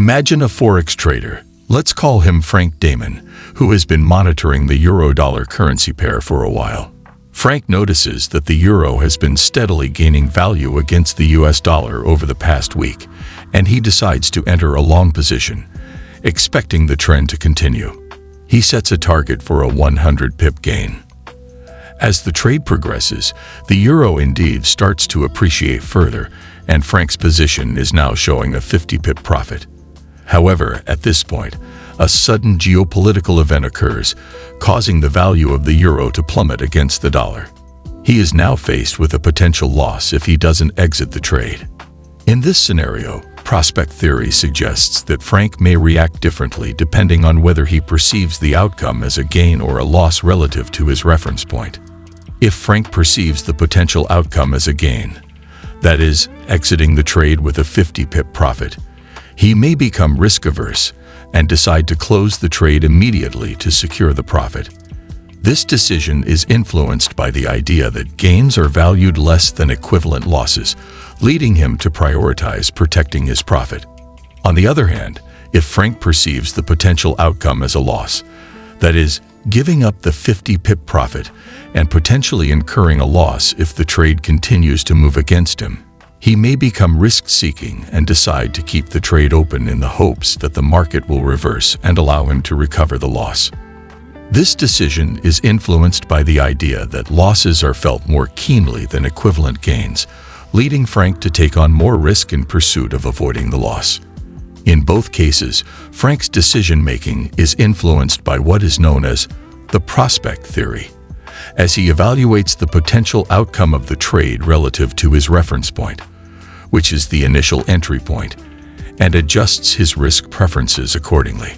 Imagine a forex trader, let's call him Frank Damon, who has been monitoring the euro-dollar currency pair for a while. Frank notices that the euro has been steadily gaining value against the US dollar over the past week, and he decides to enter a long position, expecting the trend to continue. He sets a target for a 100 pip gain. As the trade progresses, the euro indeed starts to appreciate further, and Frank's position is now showing a 50 pip profit. However, at this point, a sudden geopolitical event occurs, causing the value of the euro to plummet against the dollar. He is now faced with a potential loss if he doesn't exit the trade. In this scenario, prospect theory suggests that Frank may react differently depending on whether he perceives the outcome as a gain or a loss relative to his reference point. If Frank perceives the potential outcome as a gain, that is, exiting the trade with a 50 pip profit, he may become risk-averse and decide to close the trade immediately to secure the profit. This decision is influenced by the idea that gains are valued less than equivalent losses, leading him to prioritize protecting his profit. On the other hand, if Frank perceives the potential outcome as a loss, that is, giving up the 50 pip profit and potentially incurring a loss if the trade continues to move against him, he may become risk-seeking and decide to keep the trade open in the hopes that the market will reverse and allow him to recover the loss. This decision is influenced by the idea that losses are felt more keenly than equivalent gains, leading Frank to take on more risk in pursuit of avoiding the loss. In both cases, Frank's decision-making is influenced by what is known as the prospect theory, as he evaluates the potential outcome of the trade relative to his reference point, which is the initial entry point, and adjusts his risk preferences accordingly.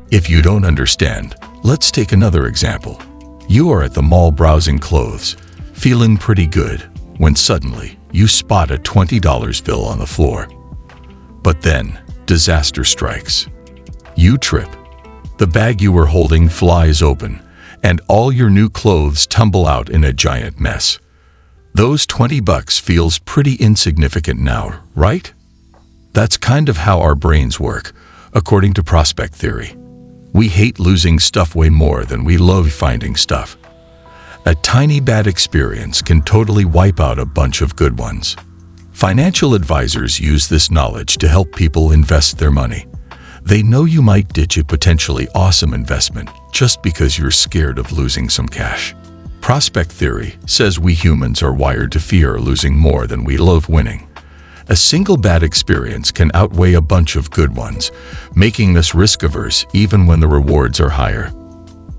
If you don't understand, let's take another example. You are at the mall browsing clothes, feeling pretty good, when suddenly you spot a $20 bill on the floor. But then, disaster strikes. You trip. The bag you were holding flies open, and all your new clothes tumble out in a giant mess. Those $20 feels pretty insignificant now, right? That's kind of how our brains work, according to prospect theory. We hate losing stuff way more than we love finding stuff. A tiny bad experience can totally wipe out a bunch of good ones. Financial advisors use this knowledge to help people invest their money. They know you might ditch a potentially awesome investment just because you're scared of losing some cash. Prospect theory says we humans are wired to fear losing more than we love winning. A single bad experience can outweigh a bunch of good ones, making us risk-averse even when the rewards are higher.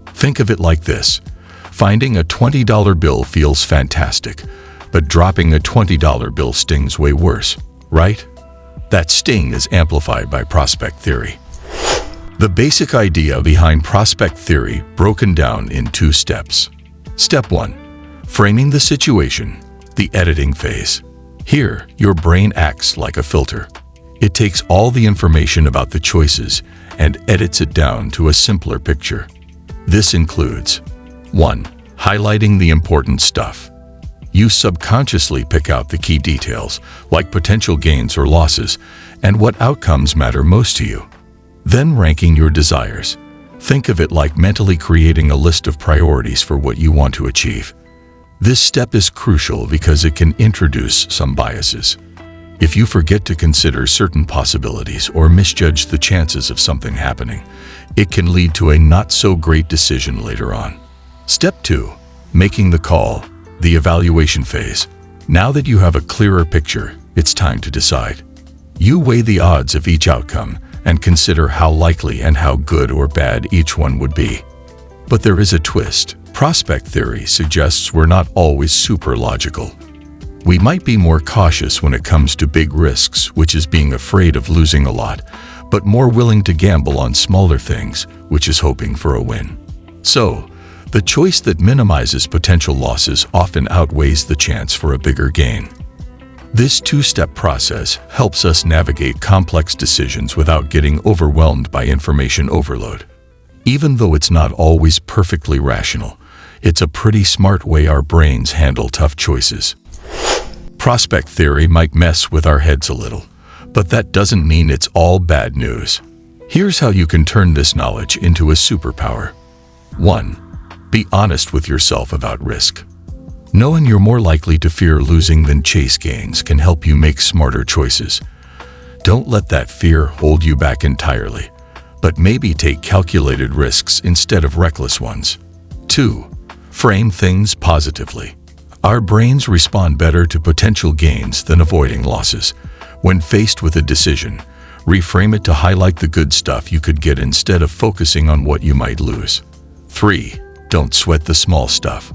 Think of it like this. Finding a $20 bill feels fantastic, but dropping a $20 bill stings way worse, right? That sting is amplified by prospect theory. The basic idea behind prospect theory broken down in 2 steps. Step 1. Framing the situation, the editing phase. Here, your brain acts like a filter. It takes all the information about the choices and edits it down to a simpler picture. This includes 1. Highlighting the important stuff. You subconsciously pick out the key details, like potential gains or losses, and what outcomes matter most to you. Then ranking your desires. Think of it like mentally creating a list of priorities for what you want to achieve. This step is crucial because it can introduce some biases. If you forget to consider certain possibilities or misjudge the chances of something happening, it can lead to a not-so-great decision later on. Step 2. Making the call, the evaluation phase. Now that you have a clearer picture, it's time to decide. You weigh the odds of each outcome and consider how likely and how good or bad each one would be. But there is a twist. Prospect theory suggests we're not always super logical. We might be more cautious when it comes to big risks, which is being afraid of losing a lot, but more willing to gamble on smaller things, which is hoping for a win. So, the choice that minimizes potential losses often outweighs the chance for a bigger gain. This 2-step process helps us navigate complex decisions without getting overwhelmed by information overload. Even though it's not always perfectly rational, it's a pretty smart way our brains handle tough choices. Prospect theory might mess with our heads a little, But that doesn't mean it's all bad news. Here's how you can turn this knowledge into a superpower. 1. Be honest with yourself about risk. Knowing you're more likely to fear losing than chase gains can help you make smarter choices. Don't let that fear hold you back entirely, but maybe take calculated risks instead of reckless ones. 2. Frame things positively. Our brains respond better to potential gains than avoiding losses. When faced with a decision, reframe it to highlight the good stuff you could get instead of focusing on what you might lose. 3. Don't sweat the small stuff.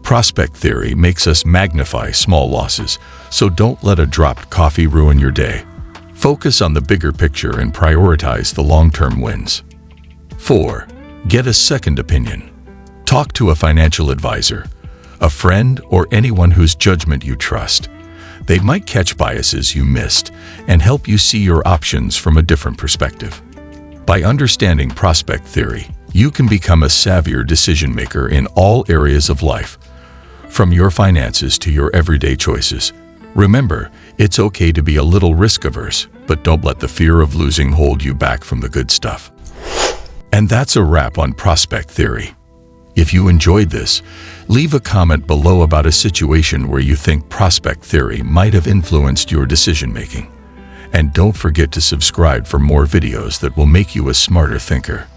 Prospect theory makes us magnify small losses, so don't let a dropped coffee ruin your day. Focus on the bigger picture and prioritize the long-term wins. 4. Get a second opinion. Talk to a financial advisor, a friend, or anyone whose judgment you trust. They might catch biases you missed and help you see your options from a different perspective. By understanding prospect theory, you can become a savvier decision maker in all areas of life, from your finances to your everyday choices. Remember, it's okay to be a little risk-averse, but don't let the fear of losing hold you back from the good stuff. And that's a wrap on prospect theory. If you enjoyed this, leave a comment below about a situation where you think prospect theory might have influenced your decision-making. And don't forget to subscribe for more videos that will make you a smarter thinker.